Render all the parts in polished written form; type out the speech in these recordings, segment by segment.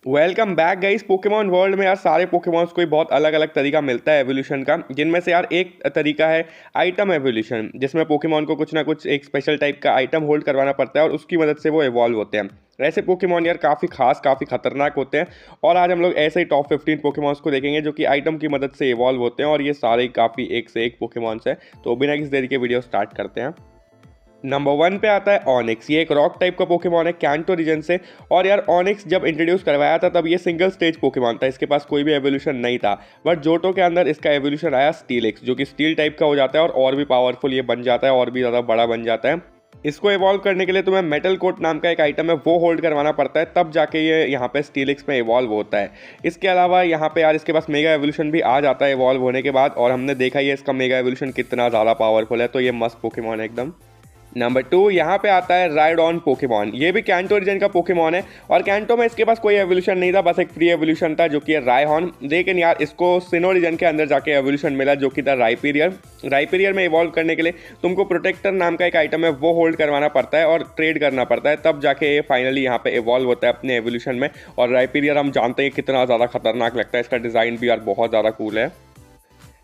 Welcome back guys. Pokemon world में यार सारे पोकेमॉन्स को ही बहुत अलग अलग तरीका मिलता है एवोल्यूशन का, जिनमें से यार एक तरीका है आइटम एवोल्यूशन, जिसमें पोकेमॉन को कुछ ना कुछ एक स्पेशल टाइप का आइटम होल्ड करवाना पड़ता है और उसकी मदद से वो इवॉल्व होते हैं। ऐसे पोकेमॉन यार काफ़ी खास काफ़ी खतरनाक होते हैं और आज हम लोग ऐसे ही टॉप 15 पोकेमॉन्स को देखेंगे जो कि आइटम की मदद से इवॉल्व होते हैं और ये सारे काफ़ी एक से एक पोकेमॉन्स हैं। तो बिना किसी देरी के वीडियो स्टार्ट करते हैं। नंबर 1 पे आता है ऑनिक्स। ये एक रॉक टाइप का पोकेमॉन है कैंटो रीजन से। और यार ऑनिक्स जब इंट्रोड्यूस करवाया था तब ये सिंगल स्टेज पोकेमॉन था, इसके पास कोई भी एवोल्यूशन नहीं था। बट जोटो के अंदर इसका एवोल्यूशन आया स्टीलिक्स, जो कि स्टील टाइप का हो जाता है और भी पावरफुल ये बन जाता है और भी ज़्यादा बड़ा बन जाता है। इसको इवॉल्व करने के लिए तुम्हें मेटल कोट नाम का एक आइटम है वो होल्ड करवाना पड़ता है, तब जाके ये यहाँ पे स्टीलिक्स में इवॉल्व होता है। इसके अलावा यहाँ पे यार इसके पास मेगा एवोल्यूशन भी आ जाता है इवॉल्व होने के बाद, और हमने देखा ही है इसका मेगा एवोल्यूशन कितना ज़्यादा पावरफुल है। तो ये मस्त पोकेमॉन है एकदम। नंबर 2 यहाँ पे आता है राइडॉन पोकेमॉन। ये भी कैंटो रीजन का पोकेमॉन है और कैंटो में इसके पास कोई एवोल्यूशन नहीं था, बस एक फ्री एवोल्यूशन था जो कि है रायहॉर्न। लेकिन यार इसको सिनो रीजन के अंदर जाके एवोल्यूशन मिला जो कि था राइपीरियर। राइपीरियर में इवॉल्व करने के लिए तुमको प्रोटेक्टर नाम का एक आइटम है वो होल्ड करवाना पड़ता है और ट्रेड करना पड़ता है, तब जाके ये फाइनली यहाँ पे इवॉल्व होता है अपने एवोल्यूशन में। और राइपीरियर हम जानते हैं कितना ज़्यादा खतरनाक लगता है, इसका डिज़ाइन भी यार बहुत ज़्यादा कूल है।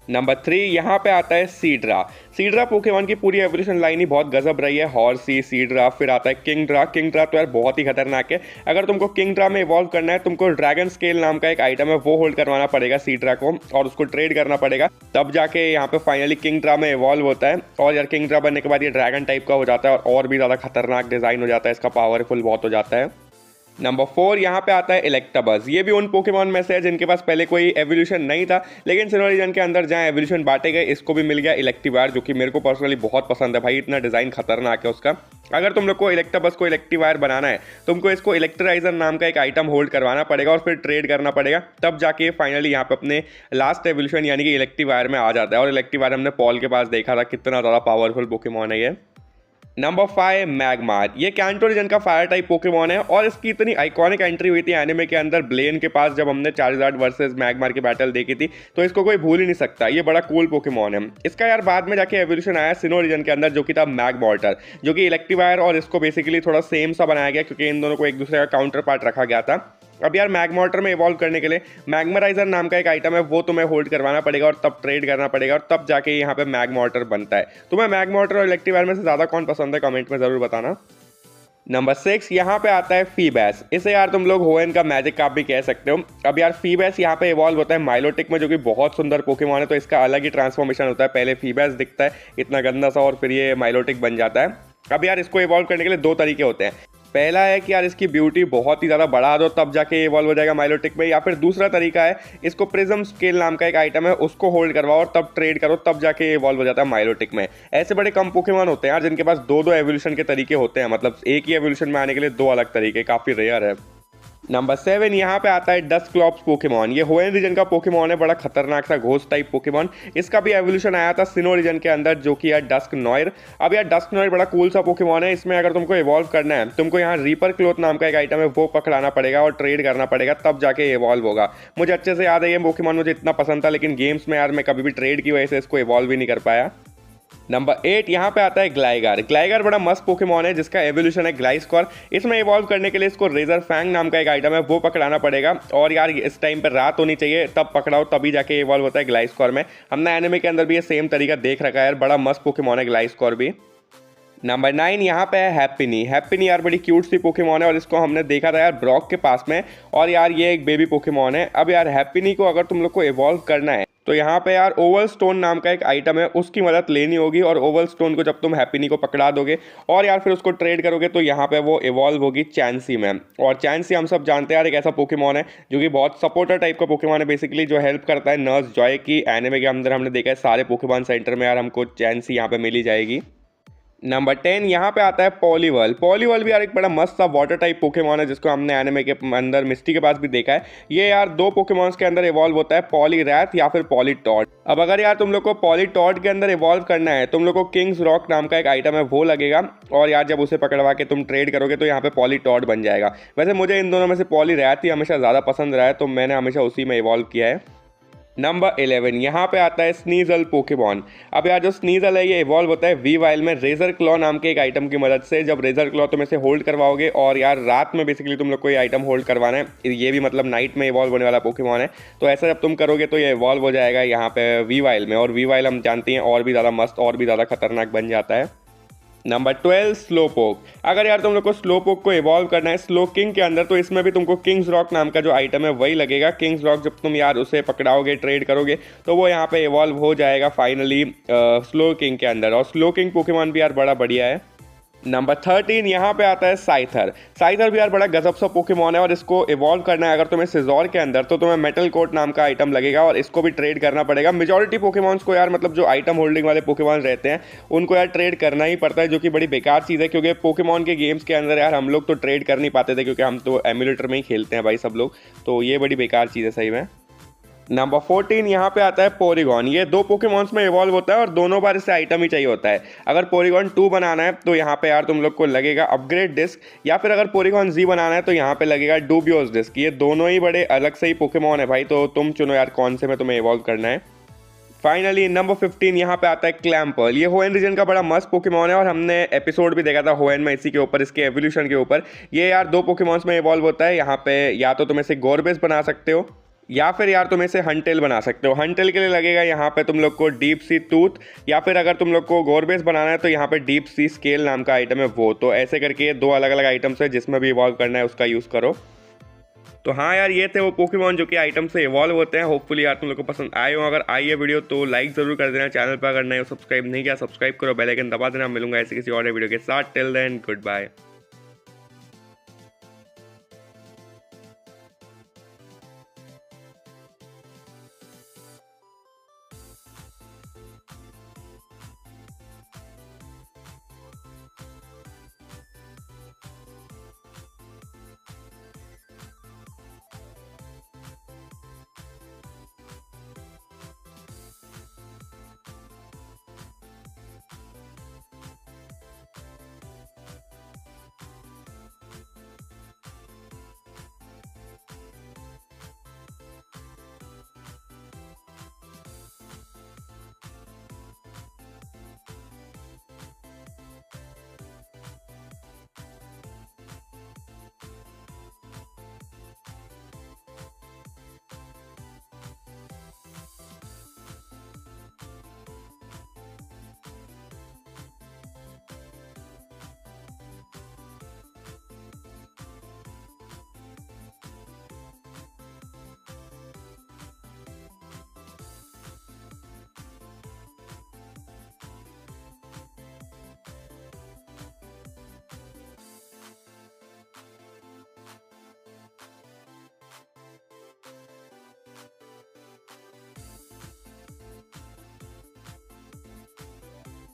नंबर 3 यहाँ पे आता है सीड्रा। सीड्रा पोकेमॉन की पूरी एवोल्यूशन लाइन ही बहुत गजब रही है। हॉर्सी, सीड्रा, फिर आता है किंगड्रा। किंगड्रा तो यार बहुत ही खतरनाक है। अगर तुमको किंगड्रा में इवॉल्व करना है तुमको ड्रैगन स्केल नाम का एक आइटम है वो होल्ड करवाना पड़ेगा सीड्रा को और उसको ट्रेड करना पड़ेगा, तब जाके यहाँ पे फाइनली किंगड्रा में इवॉल्व होता है। और यार किंगड्रा बनने के बाद ये ड्रैगन टाइप का हो जाता है और भी ज़्यादा खतरनाक डिज़ाइन हो जाता है, इसका पावरफुल बहुत हो जाता है। नंबर 4 यहाँ पे आता है इलेक्टाबस। ये भी उन पोकेमॉन में से है जिनके पास पहले कोई एवोल्यूशन नहीं था, लेकिन सिनो रीजन के अंदर जहाँ एवोल्यूशन बांटे गए इसको भी मिल गया इलेक्टिवायर, जो कि मेरे को पर्सनली बहुत पसंद है भाई, इतना डिज़ाइन खतरनाक है उसका। अगर तुम लोग को इलेक्टाबस को इलेक्टिवायर बनाना है तुमको इसको इलेक्ट्राइजर नाम का एक आइटम होल्ड करवाना पड़ेगा और फिर ट्रेड करना पड़ेगा, तब जाके फाइनली यहाँ पे अपने लास्ट एवोल्यूशन यानी कि इलेक्टिवायर में आ जाता है। और इलेक्टिवायर हमने पॉल के पास देखा था कितना ज़्यादा पावरफुल पोकेमॉन है ये। नंबर 5 मैग्मार। ये कैंटो रीजन का फायर टाइप पोकेमॉन है और इसकी इतनी आइकॉनिक एंट्री हुई थी एनिमे के अंदर ब्लेन के पास, जब हमने चार्जर्ड वर्सेस मैग्मार की बैटल देखी थी, तो इसको कोई भूल ही नहीं सकता। ये बड़ा कूल पोकेमॉन है। इसका यार बाद में जाके एवोल्यूशन आया सिनो रीजन के अंदर जो कि था मैगमॉर्टर, जो कि इलेक्टिवायर और इसको बेसिकली थोड़ा सेम सा बनाया गया क्योंकि इन दोनों को एक दूसरे का काउंटर पार्ट रखा गया था। अब यार मैगमॉर्टर में इवॉल्व करने के लिए मैग्मराइजर नाम का एक आइटम है वो तुम्हें होल्ड करवाना पड़ेगा और तब ट्रेड करना पड़ेगा और तब जाके यहाँ पे मैगमॉर्टर बनता है। तुम्हें मैगमॉर्टर और इलेक्टिवायर में से ज़्यादा कौन पसंद है कमेंट में ज़रूर बताना। नंबर 6 यहाँ पे आता है फीबैस। इसे यार तुम लोग होएन का मैजिक काप भी कह सकते हो। अब यार फीबैस यहाँ पे इवॉल्व होता है माइलोटिक में, जो कि बहुत सुंदर पोकेमॉन है, तो इसका अलग ही ट्रांसफॉर्मेशन होता है। पहले फीबैस दिखता है इतना गंदा सा और फिर ये माइलोटिक बन जाता है। अब यार इसको इवॉल्व करने के लिए दो तरीके होते हैं। पहला है कि यार इसकी ब्यूटी बहुत ही ज़्यादा बढ़ा दो तब जाके इवॉल्व हो जाएगा माइलोटिक में, या फिर दूसरा तरीका है इसको प्रिज्म स्केल नाम का एक आइटम है उसको होल्ड करवाओ और तब ट्रेड करो, तब जाके इवॉल्व हो जाता है माइलोटिक में। ऐसे बड़े कम पोकेमॉन होते हैं यार जिनके पास दो दो एवोल्यूशन के तरीके होते हैं, मतलब एक ही एवोल्यूशन में आने के लिए दो अलग तरीके, काफ़ी रेयर है। नंबर 7 यहाँ पे आता है डस्क्लॉप्स पोकेमॉन। ये होएन रीजन का पोकेमॉन है, बड़ा खतरनाक सा घोस्ट टाइप पोकेमॉन। इसका भी एवोल्यूशन आया था सिनो रीजन के अंदर जो कि है डस्क नॉयर। अब यार डस्क नॉयर बड़ा कूल सा पोकेमॉन है। इसमें अगर तुमको इवॉल्व करना है तुमको यहाँ रीपर क्लोथ नाम का एक आइटम है वो पकड़ाना पड़ेगा और ट्रेड करना पड़ेगा, तब जाके इवॉल्व होगा। मुझे अच्छे से याद है ये पोकेमॉन मुझे इतना पसंद था, लेकिन गेम्स में यार मैं कभी भी ट्रेड की वजह से इसको इवॉल्व ही नहीं कर पाया। नंबर 8 यहाँ पे आता है ग्लाइगार। ग्लाइगार बड़ा मस्त पोकेमॉन है जिसका एवोल्यूशन है ग्लाइस्कॉर। इसमें इवॉल्व करने के लिए इसको रेजर फैंग नाम का एक आइटम है वो पकड़ाना पड़ेगा और यार इस टाइम पर रात होनी चाहिए तब पकड़ाओ, तभी जाके इवॉल्व होता है ग्लाइस्कॉर में। हमने एनिमे के अंदर भी ये सेम तरीका देख रखा है यार, बड़ा मस्त पोकेमॉन है ग्लाइस्कॉर भी। नंबर 9 यहाँ पे है हैप्पीनी। हैप्पीनी यार बड़ी क्यूट सी पोकेमॉन है और इसको हमने देखा था यार ब्रॉक के पास में, और यार ये एक बेबी पोकेमॉन है। अब यार हैप्पीनी को अगर तुम लोग को इवॉल्व करना है तो यहाँ पे यार ओवल स्टोन नाम का एक आइटम है उसकी मदद लेनी होगी, और ओवल स्टोन को जब तुम हैप्पीनी को पकड़ा दोगे और यार फिर उसको ट्रेड करोगे तो यहाँ पे वो इवॉल्व होगी चैंसी में। और चैंसी हम सब जानते हैं यार एक ऐसा पोकेमॉन है जो कि बहुत सपोर्टर टाइप का पोकेमॉन है बेसिकली, जो हेल्प करता है नर्स जॉय की। एनिमे के अंदर हमने देखा है सारे पोकेमॉन सेंटर में यार हमको चैंसी यहाँ पे मिली जाएगी। नंबर 10 यहाँ पे आता है पॉलीवल। पॉलीवल भी यार एक बड़ा मस्त सा वाटर टाइप पोकेमॉन है जिसको हमने एनिमे के अंदर मिस्टी के पास भी देखा है। ये यार दो पोकेमॉन्स के अंदर इवॉल्व होता है, पॉलीरैथ या फिर पॉलीटॉड। अब अगर यार तुम लोग को पॉलीटॉड के अंदर इवॉल्व करना है तुम लोग को किंग्स रॉक नाम का एक आइटम है वो लगेगा, और यार जब उसे पकड़वा के तुम ट्रेड करोगे तो यहाँ पे पॉलीटॉड बन जाएगा। वैसे मुझे इन दोनों में से पॉलीरैथ ही हमेशा ज़्यादा पसंद रहा है तो मैंने हमेशा उसी में इवॉल्व किया है। नंबर 11 यहाँ पे आता है स्नीजल पोकेमॉन। अब यार जो स्नीजल है ये इवॉल्व होता है वी वाइल्ड में रेजर क्लॉ नाम के एक आइटम की मदद से। जब रेजर क्लॉ तुम इसे होल्ड करवाओगे और यार रात में बेसिकली तुम लोग को ये आइटम होल्ड करवाना है, ये भी मतलब नाइट में इवॉल्व होने वाला पोकेमॉन है। तो ऐसा जब तुम करोगे तो ये इवॉल्व हो जाएगा यहाँ पे वी वाइल्ड में, और वी वाइल्ड हम जानते हैं और भी ज़्यादा मस्त और भी ज़्यादा खतरनाक बन जाता है। नंबर 12 स्लो पोक। अगर यार तुम लोग को स्लो पोक को इवॉल्व करना है स्लो किंग के अंदर, तो इसमें भी तुमको किंग्स रॉक नाम का जो आइटम है वही लगेगा। किंग्स रॉक जब तुम यार उसे पकड़ाओगे ट्रेड करोगे तो वो यहाँ पे इवॉल्व हो जाएगा फाइनली स्लो किंग के अंदर। और स्लो किंग पोकेमॉन भी यार बड़ा बढ़िया है। नंबर 13 यहाँ पे आता है साइथर। साइथर भी यार बड़ा गजब सा पोकेमॉन है, और इसको इवॉल्व करना है अगर तुम्हें सिजोर के अंदर तो तुम्हें मेटल कोट नाम का आइटम लगेगा, और इसको भी ट्रेड करना पड़ेगा। मेजॉरिटी पोकेमॉन्स को यार मतलब जो आइटम होल्डिंग वाले पोकेमॉन रहते हैं उनको यार ट्रेड करना ही पड़ता है, जो कि बड़ी बेकार चीज़ है, क्योंकि पोकेमॉन के गेम्स के अंदर यार हम लोग तो ट्रेड कर नहीं पाते थे, क्योंकि हम तो एमुलेटर में ही खेलते हैं भाई सब लोग। तो ये बड़ी बेकार चीज़ है सही में। नंबर 14 यहाँ पे आता है पोरीगॉन। ये दो पोकेमॉन्स में इवॉल्व होता है और दोनों बार इसे आइटम ही चाहिए होता है। अगर पोरीगॉन 2 बनाना है तो यहाँ पे यार तुम लोग को लगेगा अपग्रेड डिस्क, या फिर अगर पोरीगॉन जी बनाना है तो यहाँ पे लगेगा डूबियोस डिस्क। ये दोनों ही बड़े अलग से ही पोकेमॉन है भाई, तो तुम चुनो यार कौन से में तुम्हें इवॉल्व करना है। फाइनली नंबर 15 यहाँ पे आता है क्लैम्पर्ल। ये होएन रीजन का बड़ा मस्त पोकेमॉन है, और हमने एपिसोड भी देखा था होएन में इसी के ऊपर, इसके एवोल्यूशन के ऊपर। ये यार दो पोकेमॉन्स में इवॉल्व होता है। यहाँ पे या तो तुम इसे गोरबेस बना सकते हो, या फिर यार तुम इसे हंटेल बना सकते हो। हंटेल के लिए लगेगा यहाँ पे तुम लोग को डीप सी टूथ, या फिर अगर तुम लोग को गोरबेस बनाना है तो यहाँ पे डीप सी स्केल नाम का आइटम है वो। तो ऐसे करके ये दो अलग अलग आइटम्स है, जिसमें भी इवॉल्व करना है उसका यूज़ करो। तो हाँ यार ये थे वो पोकेमॉन जो कि आइटम से इवॉल्व होते हैं। होपफुली यार तुम लोग को पसंद आए हो। अगर आई है वीडियो तो लाइक जरूर कर देना। चैनल पर अगर नए हो सब्सक्राइब नहीं किया सब्सक्राइब करो, बेल आइकन दबा देना। मिलूंगा ऐसे किसी और वीडियो के साथ। Till then good bye.